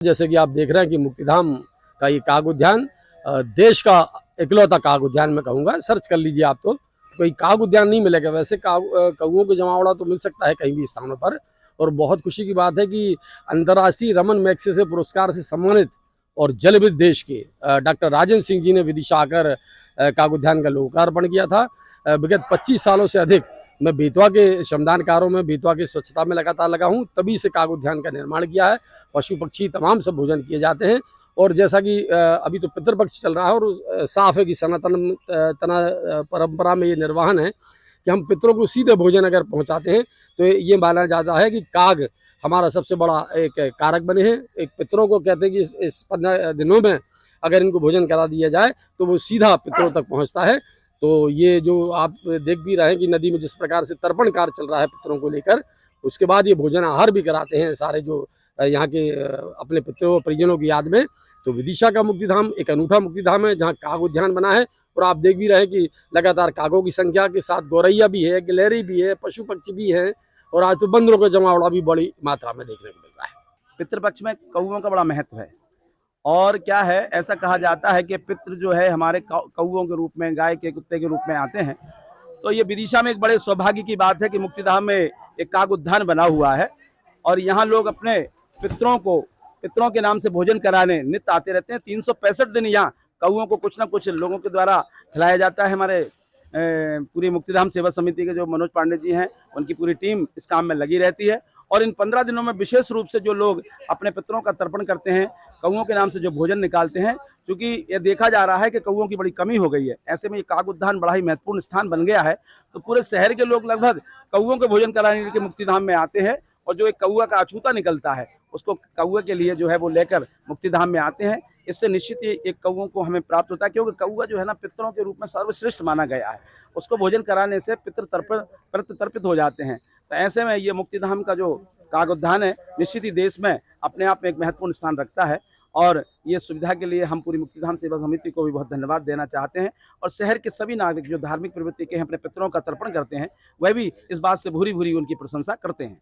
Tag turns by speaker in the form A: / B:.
A: जैसे कि आप देख रहे हैं कि मुक्तिधाम का ये काग उद्यान देश का इकलौता काग उद्यान मैं कहूँगा। सर्च कर लीजिए आप तो कोई काग उद्यान नहीं मिलेगा। वैसे कौओं का जमावड़ा तो मिल सकता है कहीं भी स्थानों पर। और बहुत खुशी की बात है कि अंतर्राष्ट्रीय रमन मैग्सेसे पुरस्कार से सम्मानित और जलविद देश के डॉक्टर राजेंद्र सिंह जी ने विदिशा आकर काग उद्यान का लोकार्पण किया था। विगत 25 सालों से अधिक मैं बेतवा के श्रमदान कार्यों में, बेतवा की स्वच्छता में लगातार लगा हूँ। तभी से काग उद्यान का निर्माण किया है। पशु पक्षी तमाम सब भोजन किए जाते हैं। और जैसा कि अभी तो पितृपक्ष चल रहा है और साफ है कि सनातन परंपरा में ये निर्वहन है कि हम पितरों को सीधे भोजन अगर पहुंचाते हैं तो ये माना जाता है कि काग हमारा सबसे बड़ा एक कारक बने हैं। एक पितरों को कहते हैं कि इस 15 दिनों में अगर इनको भोजन करा दिया जाए तो वो सीधा पितरों तक पहुंचता है। तो ये जो आप देख भी रहे हैं कि नदी में जिस प्रकार से तर्पण कार्य चल रहा है पितरों को लेकर, उसके बाद ये भोजन आहार भी कराते हैं सारे जो यहाँ के अपने पितरों परिजनों की याद में। तो विदिशा का मुक्तिधाम एक अनूठा मुक्तिधाम है जहाँ काग उद्यान बना है। और आप देख भी रहे हैं कि लगातार कागों की संख्या के साथ गौरैया भी है, गिलहरी भी है, पशु पक्षी भी है। और आज तो बंदरों का जमावड़ा भी बड़ी मात्रा में देखने को मिल रहा है।
B: पितृपक्ष में कौओं का बड़ा महत्व है। और क्या है, ऐसा कहा जाता है कि पितृ जो है हमारे कौओं के रूप में, गाय के, कुत्ते के रूप में आते हैं। तो ये विदिशा में एक बड़े सौभाग्य की बात है कि मुक्तिधाम में एक काग उद्यान बना हुआ है और यहाँ लोग अपने पितरों के नाम से भोजन कराने नित्य आते रहते हैं। 365 दिन यहाँ कौओं को कुछ ना कुछ लोगों के द्वारा खिलाया जाता है। हमारे पूरी मुक्तिधाम सेवा समिति के जो मनोज पांडे जी हैं, उनकी पूरी टीम इस काम में लगी रहती है। और इन 15 दिनों में विशेष रूप से जो लोग अपने पितरों का तर्पण करते हैं, कौओं के नाम से जो भोजन निकालते हैं, क्योंकि ये देखा जा रहा है कि कौओं की बड़ी कमी हो गई है। ऐसे में ये काग उद्यान बड़ा ही महत्वपूर्ण स्थान बन गया है। तो पूरे शहर के लोग लगभग कौओं के भोजन कराने के मुक्तिधाम में आते हैं और जो एक कौआ का अछूता निकलता है उसको कौए के लिए जो है वो लेकर मुक्तिधाम में आते हैं। इससे निश्चित ही एक कौओं को हमें प्राप्त होता है, क्योंकि कौआ जो है ना पितरों के रूप में सर्वश्रेष्ठ माना गया है। उसको भोजन कराने से पितृ तर्पित हो जाते हैं। तो ऐसे में ये मुक्तिधाम का जो काग उद्यान है निश्चित ही देश में अपने आप में एक महत्वपूर्ण स्थान रखता है। और ये सुविधा के लिए हम पूरी मुक्तिधाम सेवा समिति को भी बहुत धन्यवाद देना चाहते हैं। और शहर के सभी नागरिक जो धार्मिक प्रवृत्ति के हैं, अपने पितरों का तर्पण करते हैं, वह भी इस बात से भूरी भूरी उनकी प्रशंसा करते हैं।